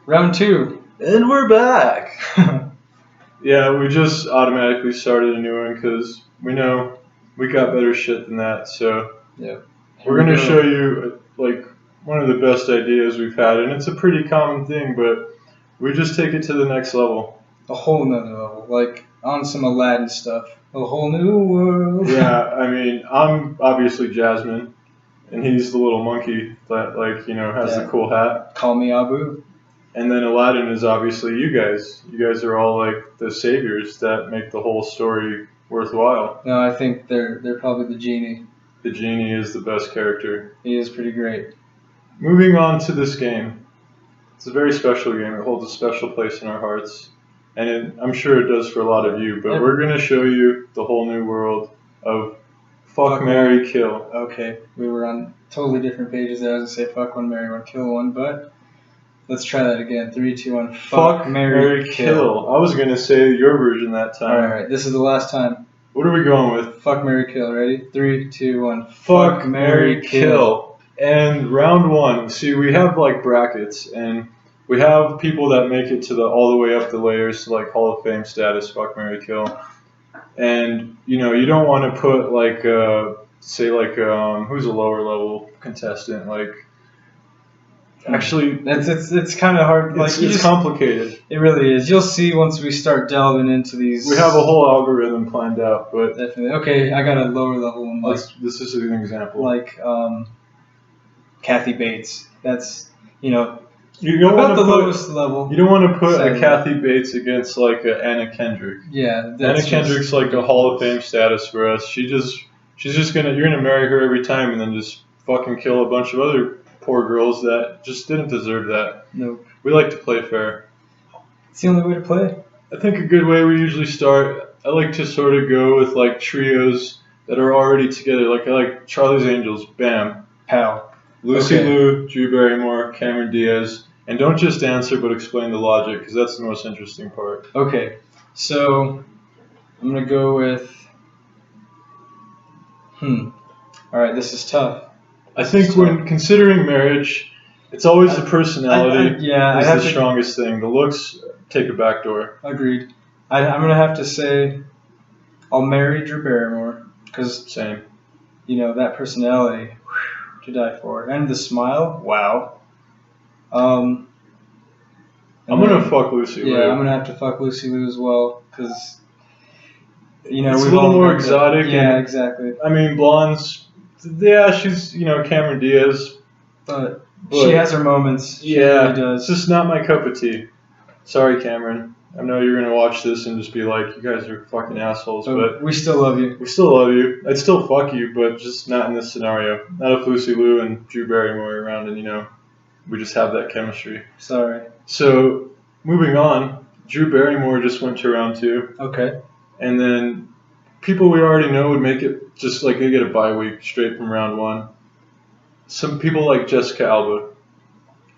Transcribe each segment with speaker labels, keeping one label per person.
Speaker 1: Round 2.
Speaker 2: And we're back. Yeah, we just automatically started a new one because we know we got better shit than that. So
Speaker 1: Yeah.
Speaker 2: we're going to show you like one of the best ideas we've had. And it's a pretty common thing, but we just take it to the next level.
Speaker 1: A whole nother level. Like on some Aladdin stuff. A whole new world.
Speaker 2: Yeah, I mean, I'm obviously Jasmine. And he's the little monkey that, like, you know, has the cool hat.
Speaker 1: Call me Abu.
Speaker 2: And then Aladdin is obviously you guys. You guys are all like the saviors that make the whole story worthwhile.
Speaker 1: No, I think they're probably the genie.
Speaker 2: The genie is the best character.
Speaker 1: He is pretty great.
Speaker 2: Moving on to this game. It's a very special game. It holds a special place in our hearts. And I'm sure it does for a lot of you. But we're going to show you the whole new world of Fuck, Marry, Kill.
Speaker 1: Okay, we were on totally different pages there. I was going to say fuck one, marry one, kill one, but let's try that again. 3, 2, 1.
Speaker 2: Fuck, marry, kill. I was going to say your version that time.
Speaker 1: Alright, this is the last time.
Speaker 2: What are we going with?
Speaker 1: Fuck, marry, kill. Ready? 3, 2, 1.
Speaker 2: Fuck, marry, kill. And round 1. See, we have like brackets, and we have people that make it to all the way up the layers to like Hall of Fame status. Fuck, marry, kill. And you know, you don't want to put like say like who's a lower level contestant, like actually
Speaker 1: it's kind of hard, like
Speaker 2: it's complicated.
Speaker 1: It really is. You'll see once we start delving into these.
Speaker 2: We have a whole algorithm planned out, but
Speaker 1: definitely. Okay, I got a lower level one. Like,
Speaker 2: this is an example.
Speaker 1: Like Kathy Bates. That's, you know,
Speaker 2: you don't
Speaker 1: about the
Speaker 2: put,
Speaker 1: lowest level.
Speaker 2: You don't want to put a Kathy Bates against like a Anna Kendrick.
Speaker 1: Yeah,
Speaker 2: Anna Kendrick's like a Hall of Fame status for us. She's just you're gonna marry her every time and then just fucking kill a bunch of other poor girls that just didn't deserve that.
Speaker 1: Nope.
Speaker 2: We like to play fair.
Speaker 1: It's the only way to play.
Speaker 2: I think a good way we usually start, I like to sort of go with like trios that are already together. Like I like Charlie's Angels, bam.
Speaker 1: Pow.
Speaker 2: Lucy Liu, Drew Barrymore, Cameron Diaz. And don't just answer, but explain the logic, because that's the most interesting part.
Speaker 1: Okay, so I'm going to go with... Alright, this is tough.
Speaker 2: I think when considering marriage, it's always the personality is the strongest thing. The looks take a back door.
Speaker 1: Agreed. I'm going to have to say I'll marry Drew Barrymore, because,
Speaker 2: same,
Speaker 1: you know, that personality, to die for. And the smile, wow. I'm
Speaker 2: gonna fuck Lucy Liu.
Speaker 1: Yeah, I'm gonna have to fuck Lucy Liu as well, because you know
Speaker 2: it's a little more exotic.
Speaker 1: Yeah, exactly.
Speaker 2: I mean, blondes. Yeah, she's Cameron Diaz,
Speaker 1: but she has her moments. She really does.
Speaker 2: It's just not my cup of tea. Sorry, Cameron. I know you're gonna watch this and just be like, you guys are fucking assholes, but
Speaker 1: we still love you.
Speaker 2: We still love you. I'd still fuck you, but just not in this scenario. Not if Lucy Liu and Drew Barrymore are around, and we just have that chemistry.
Speaker 1: Sorry.
Speaker 2: So, moving on, Drew Barrymore just went to round 2.
Speaker 1: Okay.
Speaker 2: And then people we already know would make it just like they get a bye week straight from round 1. Some people like Jessica Alba.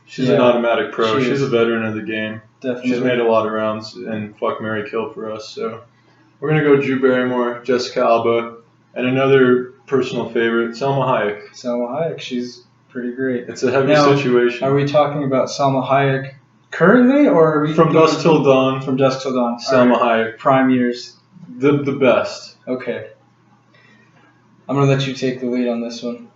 Speaker 2: She's an automatic pro. She's a veteran of the game.
Speaker 1: Definitely.
Speaker 2: She's made a lot of rounds and fuck, marry, kill for us. So, we're going to go Drew Barrymore, Jessica Alba, and another personal favorite, Salma Hayek.
Speaker 1: Salma Hayek, she's pretty great.
Speaker 2: It's a heavy situation.
Speaker 1: Are we talking about Salma Hayek currently, or are we
Speaker 2: from dusk till dawn?
Speaker 1: From dusk till dawn.
Speaker 2: Salma Hayek,
Speaker 1: prime years.
Speaker 2: The best.
Speaker 1: Okay. I'm gonna let you take the lead on this one.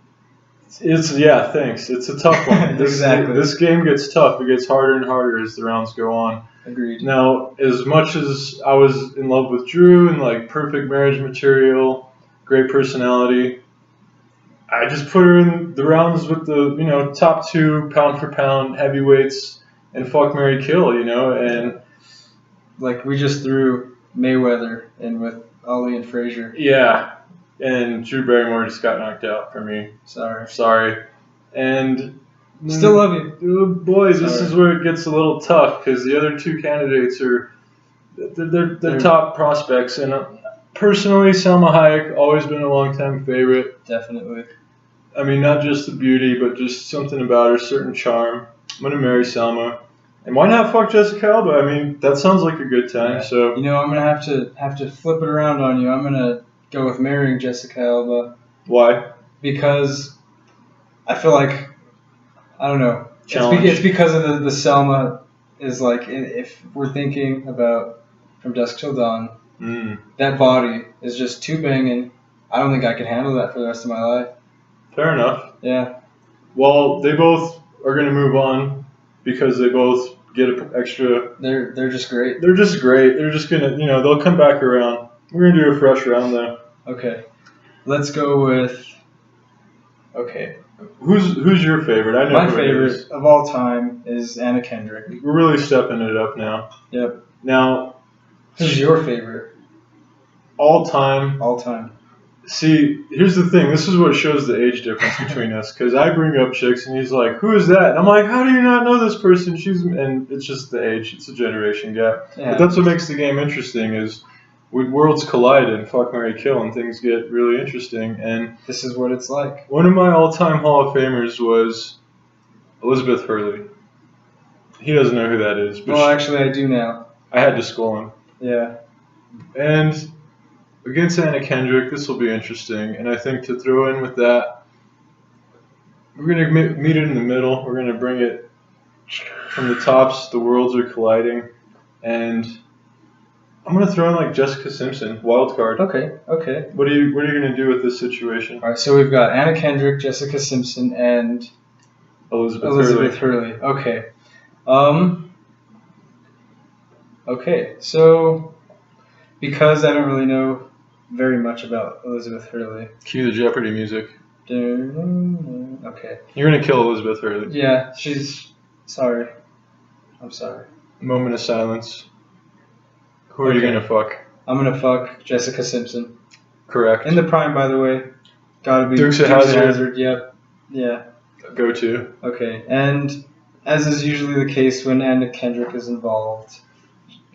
Speaker 2: Thanks. It's a tough one.
Speaker 1: Exactly.
Speaker 2: This game gets tough. It gets harder and harder as the rounds go on.
Speaker 1: Agreed.
Speaker 2: Now, as much as I was in love with Drew and like perfect marriage material, great personality, I just put her in the rounds with the top 2 pound for pound heavyweights and fuck, marry, kill. And
Speaker 1: like we just threw Mayweather in with Ali and Frazier.
Speaker 2: Yeah, and Drew Barrymore just got knocked out for me. Sorry, and
Speaker 1: still love you.
Speaker 2: Boys, this is where it gets a little tough because the other 2 candidates are they're top prospects, and personally, Salma Hayek always been a long-time favorite.
Speaker 1: Definitely.
Speaker 2: I mean, not just the beauty, but just something about her, certain charm. I'm gonna marry Salma, and why not fuck Jessica Alba? I mean, that sounds like a good time.
Speaker 1: Yeah.
Speaker 2: So
Speaker 1: I'm gonna have to flip it around on you. I'm gonna go with marrying Jessica Alba.
Speaker 2: Why?
Speaker 1: Because I feel like I don't know.
Speaker 2: Challenge.
Speaker 1: It's because of the Selma is like if we're thinking about From Dusk Till Dawn,
Speaker 2: Mm.
Speaker 1: that body is just too banging. I don't think I can handle that for the rest of my life.
Speaker 2: Fair enough.
Speaker 1: Yeah.
Speaker 2: Well, they both are going to move on because they both get an extra.
Speaker 1: They're just great.
Speaker 2: They're just great. They're just going to, they'll come back around. We're going to do a fresh round, though.
Speaker 1: Okay. Let's go with. Okay.
Speaker 2: Who's your favorite? I know
Speaker 1: My
Speaker 2: who it
Speaker 1: favorite
Speaker 2: is.
Speaker 1: of all time is Anna Kendrick.
Speaker 2: We're really stepping it up now.
Speaker 1: Yep.
Speaker 2: Now,
Speaker 1: Who's your favorite?
Speaker 2: all time.
Speaker 1: All time.
Speaker 2: See, here's the thing. This is what shows the age difference between us. Because I bring up chicks, and he's like, "Who is that?" And I'm like, "How do you not know this person?" And it's just the age. It's a generation gap.
Speaker 1: Yeah.
Speaker 2: But that's what makes the game interesting. Is worlds collide and fuck, marry, kill, and things get really interesting. And
Speaker 1: This is what it's like.
Speaker 2: one of my all-time Hall of Famers was Elizabeth Hurley. He doesn't know who that is, but
Speaker 1: Well, actually, I do now.
Speaker 2: I had to school him.
Speaker 1: Yeah.
Speaker 2: And against Anna Kendrick, this will be interesting. And I think to throw in with that, we're going to meet it in the middle. We're going to bring it from the tops. The worlds are colliding. And I'm going to throw in like Jessica Simpson, wild card.
Speaker 1: Okay.
Speaker 2: What are you going to do with this situation?
Speaker 1: All right. So we've got Anna Kendrick, Jessica Simpson, and
Speaker 2: Elizabeth
Speaker 1: Hurley. Okay. Okay. So because I don't really know very much about Elizabeth Hurley.
Speaker 2: Cue the Jeopardy music.
Speaker 1: Okay.
Speaker 2: You're going to kill Elizabeth Hurley.
Speaker 1: Yeah, she's sorry. I'm sorry.
Speaker 2: Moment of silence. Who are you
Speaker 1: Okay.
Speaker 2: going to fuck?
Speaker 1: I'm gonna fuck Jessica Simpson.
Speaker 2: Correct.
Speaker 1: In the prime, by the way. Gotta be
Speaker 2: Dukes of Hazzard.
Speaker 1: Yep. Yeah.
Speaker 2: Go to.
Speaker 1: Okay. And as is usually the case when Anna Kendrick is involved,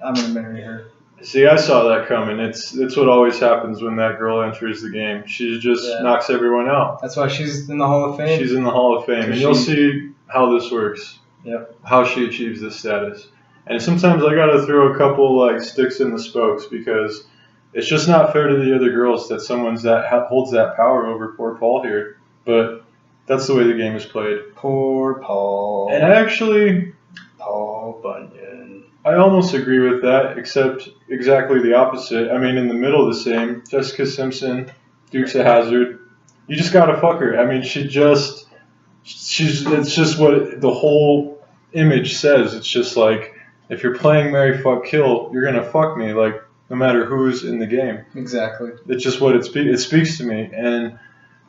Speaker 1: I'm gonna marry her.
Speaker 2: See, I saw that coming. It's what always happens when that girl enters the game. She just knocks everyone out.
Speaker 1: That's why she's in the Hall of Fame.
Speaker 2: She's in the Hall of Fame, and you'll see how this works.
Speaker 1: Yep.
Speaker 2: How she achieves this status. And sometimes I gotta throw a couple like sticks in the spokes because it's just not fair to the other girls that someone's that holds that power over poor Paul here. But that's the way the game is played.
Speaker 1: Poor Paul.
Speaker 2: And I actually,
Speaker 1: Paul Bunyan.
Speaker 2: I almost agree with that, except exactly the opposite. I mean, in the middle, the same. Jessica Simpson, Dukes of Hazzard. You just gotta fuck her. I mean, it's just what the whole image says. It's just like, if you're playing Marry, Fuck, Kill, you're gonna fuck me, like, no matter who's in the game.
Speaker 1: Exactly.
Speaker 2: It's just what it speaks to me. And,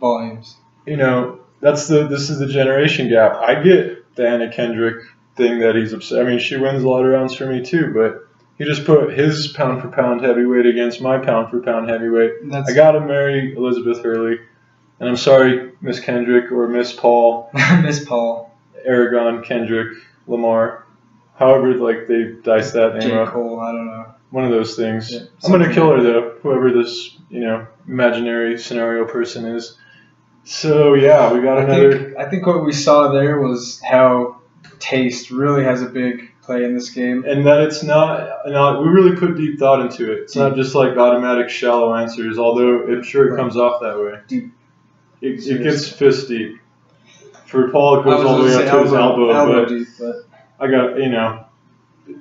Speaker 1: volumes.
Speaker 2: This is the generation gap. I get the Anna Kendrick thing that he's upset. I mean, she wins a lot of rounds for me too, but he just put his pound for pound heavyweight against my pound for pound heavyweight. I gotta marry Elizabeth Hurley. And I'm sorry, Miss Kendrick or Miss Paul.
Speaker 1: Miss Paul.
Speaker 2: Aragon, Kendrick, Lamar. However, like they dice that name up.
Speaker 1: J. Cole, I don't know.
Speaker 2: One of those things.
Speaker 1: Yeah,
Speaker 2: I'm gonna kill her though, whoever this, imaginary scenario person is. So yeah, we got another.
Speaker 1: I think what we saw there was how taste really has a big play in this game.
Speaker 2: And that it's not we really put deep thought into it. It's not just like automatic shallow answers, although I'm sure it comes off that way.
Speaker 1: Deep.
Speaker 2: It gets fist deep. For Paul, it goes all the way up to his elbow,
Speaker 1: deep, but
Speaker 2: I got,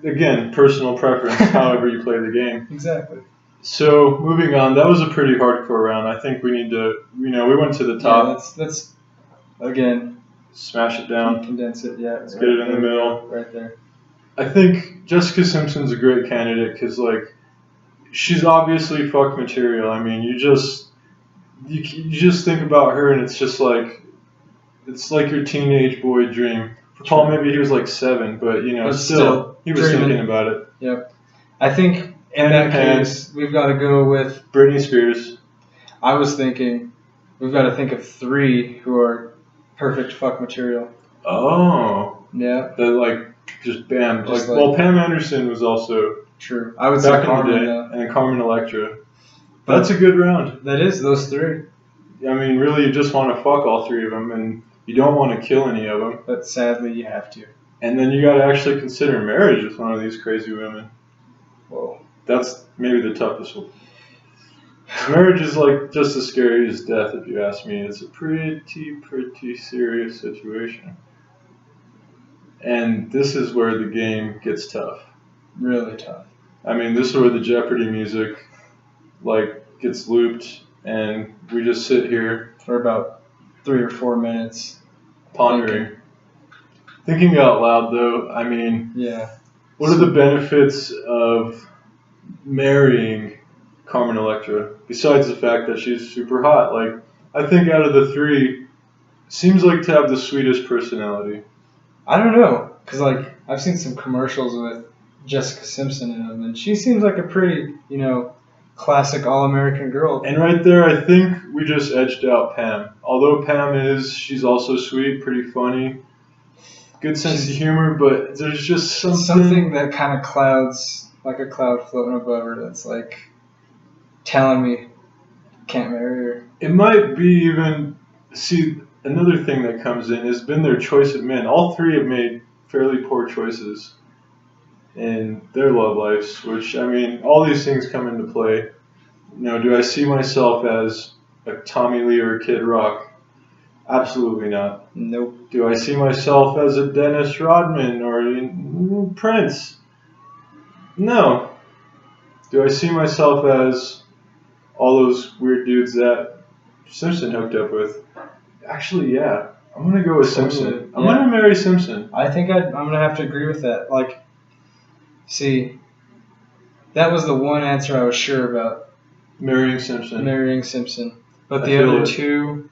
Speaker 2: again, personal preference, however you play the game.
Speaker 1: Exactly.
Speaker 2: So, moving on, that was a pretty hardcore round. I think we need to, we went to the top.
Speaker 1: Yeah, let's again,
Speaker 2: smash it down.
Speaker 1: Condense it, yeah.
Speaker 2: Let's get it in the middle.
Speaker 1: Right there.
Speaker 2: I think Jessica Simpson's a great candidate because, like, she's obviously fuck material. I mean, you just think about her and it's just like, it's like your teenage boy dream. For Paul, maybe he was like 7, but still he was
Speaker 1: dreaming.
Speaker 2: thinking about it.
Speaker 1: Yep. I think in that case, we've got to go with
Speaker 2: Britney Spears.
Speaker 1: I was thinking we've got to think of 3 who are perfect fuck material.
Speaker 2: Oh.
Speaker 1: Yeah.
Speaker 2: That like just bam. Well, Pam Anderson was also
Speaker 1: true. I would say Carmen,
Speaker 2: in the day, and Carmen Electra. That's a good round.
Speaker 1: That is those 3.
Speaker 2: I mean, really, you just want to fuck all 3 of them, and you don't want to kill any of them.
Speaker 1: But sadly, you have to.
Speaker 2: And then you got to actually consider marriage with one of these crazy women.
Speaker 1: Whoa.
Speaker 2: That's maybe the toughest one. Marriage is like just as scary as death, if you ask me. It's a pretty serious situation. And this is where the game gets tough.
Speaker 1: Really tough.
Speaker 2: I mean, this is where the Jeopardy music, gets looped, and we just sit here
Speaker 1: for about 3 or 4 minutes.
Speaker 2: Pondering. Thinking out loud, though, I mean,
Speaker 1: yeah.
Speaker 2: What are the benefits of marrying Carmen Electra, besides the fact that she's super hot? I think out of the three, seems like to have the sweetest personality.
Speaker 1: I don't know, because, I've seen some commercials with Jessica Simpson in them, and she seems like a pretty, classic all-American girl.
Speaker 2: And right there, I think we just edged out Pam. Although Pam she's also sweet, pretty funny, good sense of humor, but there's just
Speaker 1: something that kind of clouds, like a cloud floating above her, that's telling me can't marry her.
Speaker 2: It might be even, another thing that comes in has been their choice of men. All three have made fairly poor choices in their love lives, which, I mean, all these things come into play. Do I see myself as a Tommy Lee or a Kid Rock? Absolutely not.
Speaker 1: Nope.
Speaker 2: Do I see myself as a Dennis Rodman or Prince? No. Do I see myself as all those weird dudes that Simpson hooked up with? Actually, yeah. I'm going to go with Simpson. I'm going to marry Simpson.
Speaker 1: I think I'm going to have to agree with that. See, that was the one answer I was sure about.
Speaker 2: Marrying Simpson.
Speaker 1: But the other two...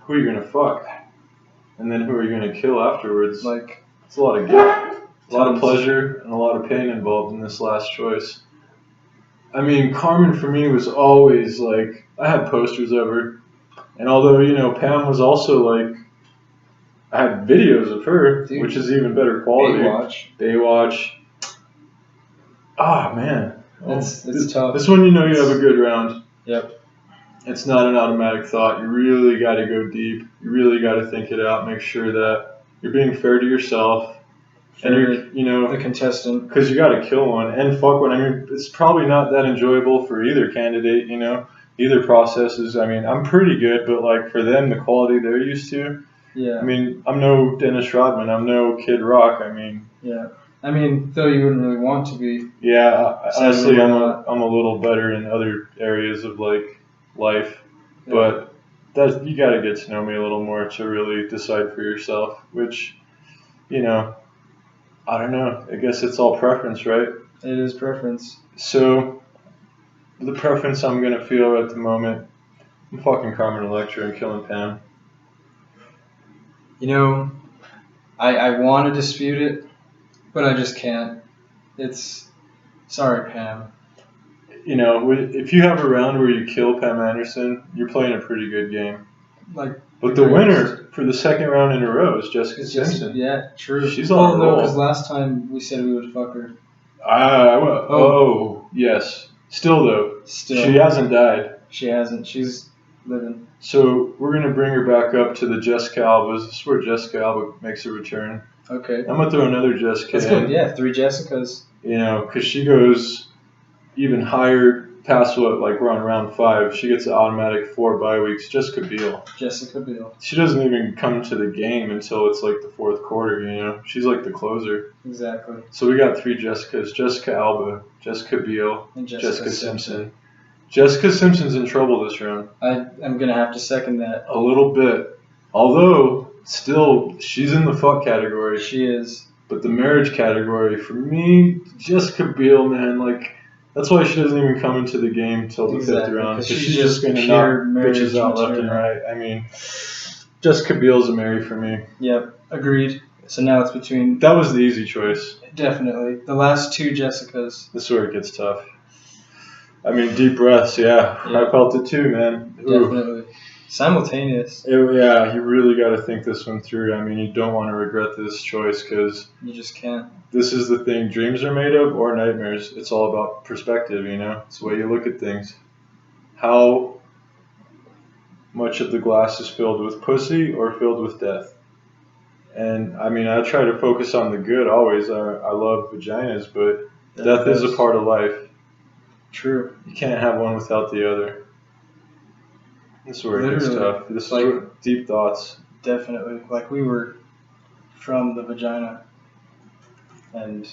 Speaker 2: Who are you going to fuck? And then who are you going to kill afterwards? It's a lot of guilt, a lot of pleasure, and a lot of pain involved in this last choice. I mean, Carmen for me was always I had posters of her. And although, Pam was also I had videos of her, which is even better quality. Baywatch. Ah, man.
Speaker 1: It's tough.
Speaker 2: This one, you have a good round.
Speaker 1: Yep.
Speaker 2: It's not an automatic thought. You really got to go deep. You really got to think it out. Make sure that you're being fair to yourself. And you're,
Speaker 1: the contestant.
Speaker 2: Because you got to kill one and fuck one. I mean, it's probably not that enjoyable for either candidate, either processes. I mean, I'm pretty good, but for them, the quality they're used to.
Speaker 1: Yeah.
Speaker 2: I mean, I'm no Dennis Rodman. I'm no Kid Rock. I mean.
Speaker 1: Yeah. I mean, though you wouldn't really want to be.
Speaker 2: Yeah. Honestly, I'm a little better in other areas of life, but you got to get to know me a little more to really decide for yourself. Which, I don't know. I guess it's all preference, right?
Speaker 1: It is preference.
Speaker 2: So, the preference I'm gonna feel at the moment, I'm fucking Carmen Electra and killing Pam.
Speaker 1: I want to dispute it, but I just can't. Sorry, Pam.
Speaker 2: If you have a round where you kill Pam Anderson, you're playing a pretty good game. But the winner for the second round in a row is Jessica Simpson.
Speaker 1: Yeah, true.
Speaker 2: She's on a roll.
Speaker 1: Because last time we said we would fuck her.
Speaker 2: Yes. Still though.
Speaker 1: Still.
Speaker 2: She hasn't died.
Speaker 1: She hasn't. She's living.
Speaker 2: So we're going to bring her back up to the Jessica Albas. This is where Jessica Alba makes a return.
Speaker 1: Okay.
Speaker 2: I'm going to throw another Jessica
Speaker 1: That's good. Yeah, 3 Jessicas.
Speaker 2: Because she goes even higher past we're on round 5. She gets an automatic 4 bye weeks. Jessica Biel. She doesn't even come to the game until it's the 4th quarter, She's the closer.
Speaker 1: Exactly.
Speaker 2: So we got 3 Jessicas. Jessica Alba, Jessica Biel,
Speaker 1: and Jessica
Speaker 2: Simpson. Jessica Simpson's in trouble this round.
Speaker 1: I'm going to have to second that.
Speaker 2: A little bit. Although, still, she's in the fuck category.
Speaker 1: She is.
Speaker 2: But the marriage category, for me, Jessica Biel, man, that's why she doesn't even come into the game till the 5th round. Because she's just going to knock bitches out left and right. I mean, Jessica Biel's a marry for me.
Speaker 1: Yep, agreed. So now it's between...
Speaker 2: That was the easy choice.
Speaker 1: Definitely. The last 2 Jessicas.
Speaker 2: This is where it gets tough. I mean, deep breaths, yeah. I felt it too, man.
Speaker 1: Definitely. Simultaneous.
Speaker 2: You really got to think this one through. I mean, you don't want to regret this choice because...
Speaker 1: You just can't.
Speaker 2: This is the thing dreams are made of or nightmares. It's all about perspective, It's the way you look at things. How much of the glass is filled with pussy or filled with death? And, I mean, I try to focus on the good always. I love vaginas, but death is a part of life.
Speaker 1: True.
Speaker 2: You can't have one without the other. This is where it gets tough. This is deep thoughts.
Speaker 1: Definitely. We were from the vagina. and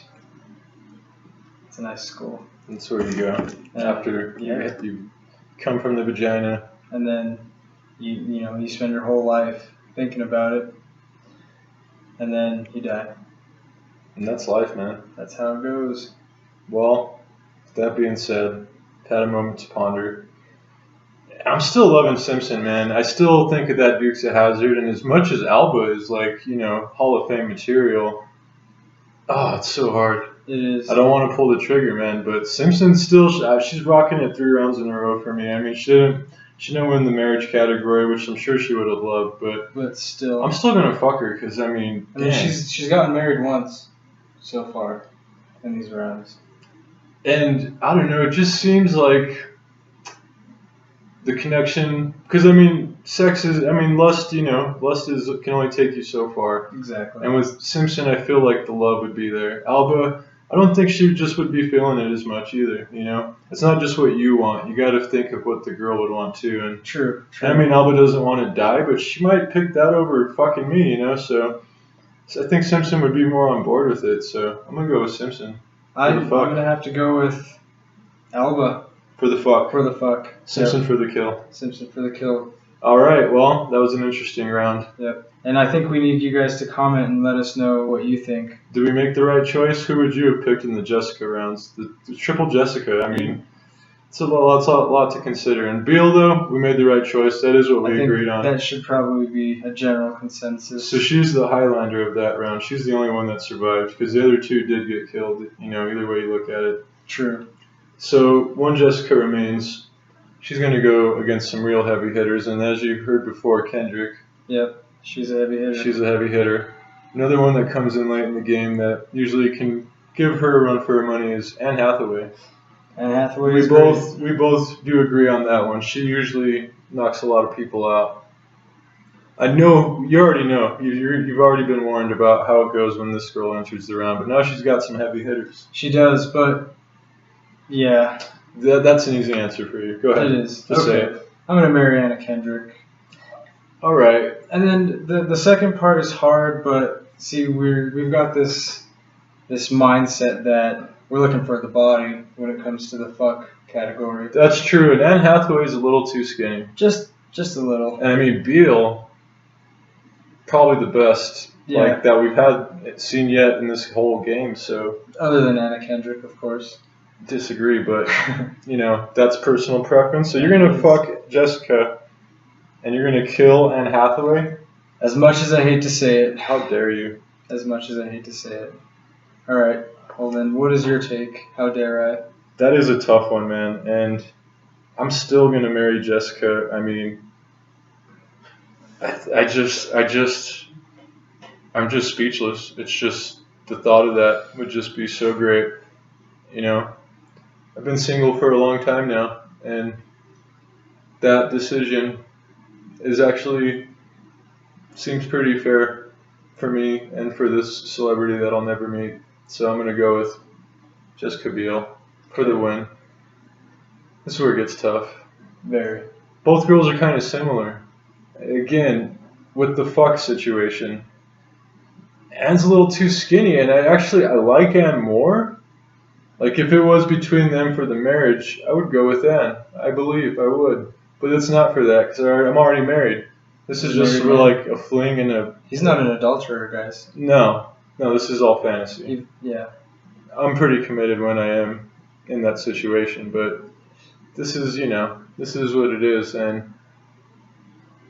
Speaker 1: it's a nice school.
Speaker 2: That's where you go after you come from the vagina.
Speaker 1: And then you spend your whole life thinking about it, and then you die.
Speaker 2: And that's life, man.
Speaker 1: That's how it goes.
Speaker 2: Well, that being said, had a moment to ponder. I'm still loving Simpson, man. I still think of that Dukes of Hazzard, and as much as Alba is like, Hall of Fame material, it's so hard.
Speaker 1: It is.
Speaker 2: I don't want to pull the trigger, man, but Simpson still, she's rocking it 3 rounds in a row for me. I mean, she didn't win the marriage category, which I'm sure she would have loved,
Speaker 1: but still.
Speaker 2: I'm still going to fuck her, because, I mean,
Speaker 1: she's gotten married once so far in these rounds.
Speaker 2: And, I don't know, it just seems like the connection, because, I mean, lust, lust can only take you so far.
Speaker 1: Exactly.
Speaker 2: And with Simpson, I feel like the love would be there. Alba, I don't think she just would be feeling it as much either, It's not just what you want. You got to think of what the girl would want too. And
Speaker 1: True.
Speaker 2: I mean, Alba doesn't want to die, but she might pick that over fucking me, So I think Simpson would be more on board with it. So I'm going to go with Simpson.
Speaker 1: I'm going to have to go with Alba.
Speaker 2: For the fuck.
Speaker 1: For the fuck.
Speaker 2: Simpson for the kill.
Speaker 1: Simpson for the kill.
Speaker 2: All right. Well, that was an interesting round.
Speaker 1: Yep. And I think we need you guys to comment and let us know what you think.
Speaker 2: Did we make the right choice? Who would you have picked in the Jessica rounds? The triple Jessica. I mean, it's a lot to consider. And Beal, though, we made the right choice. That is what we agreed on.
Speaker 1: That should probably be a general consensus.
Speaker 2: So she's the Highlander of that round. She's the only one that survived because the other 2 did get killed. Either way you look at it.
Speaker 1: True.
Speaker 2: So one Jessica remains. She's going to go against some real heavy hitters, and as you heard before, Kendrick.
Speaker 1: Yep, she's a heavy hitter.
Speaker 2: She's a heavy hitter. Another one that comes in late in the game that usually can give her a run for her money is Anne Hathaway.
Speaker 1: Anne Hathaway.
Speaker 2: We both do agree on that one. She usually knocks a lot of people out. I know you already know. You've already been warned about how it goes when this girl enters the round, but now she's got some heavy hitters.
Speaker 1: She does, but yeah.
Speaker 2: That's an easy answer for you. Go ahead.
Speaker 1: It is.
Speaker 2: Just say it.
Speaker 1: I'm going to marry Anna Kendrick.
Speaker 2: All right.
Speaker 1: And then the second part is hard, but see, we've got this mindset that we're looking for the body when it comes to the fuck category.
Speaker 2: That's true. And Anne Hathaway's a little too skinny.
Speaker 1: Just a little.
Speaker 2: And I mean, Beal, probably the best that we've seen yet in this whole game. So
Speaker 1: other than Anna Kendrick, of course.
Speaker 2: Disagree, but that's personal preference. So you're gonna fuck Jessica, and you're gonna kill Anne Hathaway.
Speaker 1: As much as I hate to say it.
Speaker 2: How dare you?
Speaker 1: As much as I hate to say it. All right. Well then, what is your take? How dare I?
Speaker 2: That is a tough one, man. And I'm still gonna marry Jessica. I mean, I'm just speechless. It's just the thought of that would just be so great. I've been single for a long time now, and that decision seems pretty fair for me and for this celebrity that I'll never meet. So I'm going to go with Jessica Biel for the win. This is where it gets tough.
Speaker 1: Very.
Speaker 2: Both girls are kind of similar. Again, with the fuck situation, Anne's a little too skinny, and I like Anne more. Like, if it was between them for the marriage, I would go with Anne. I believe I would. But it's not for that, because I'm already married. This is just for, like, a fling and a...
Speaker 1: He's not an adulterer, guys.
Speaker 2: No, this is all fantasy.
Speaker 1: Yeah.
Speaker 2: I'm pretty committed when I am in that situation, but this is, this is what it is, and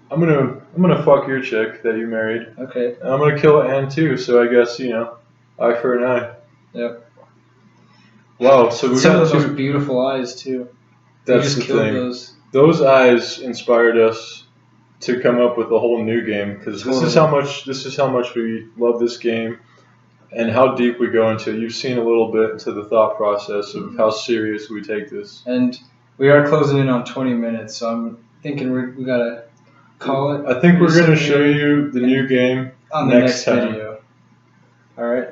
Speaker 2: I'm gonna fuck your chick that you married.
Speaker 1: Okay.
Speaker 2: And I'm gonna kill Anne, too, so I guess, eye for an eye.
Speaker 1: Yep.
Speaker 2: Wow, so we
Speaker 1: got
Speaker 2: those
Speaker 1: beautiful eyes too.
Speaker 2: That's the thing. Those eyes inspired us to come up with a whole new game because this is how much we love this game and how deep we go into it. You've seen a little bit into the thought process of how serious we take this.
Speaker 1: And we are closing in on 20 minutes, so I'm thinking we gotta call it.
Speaker 2: I think we're gonna show you the new game
Speaker 1: on the next video. All right.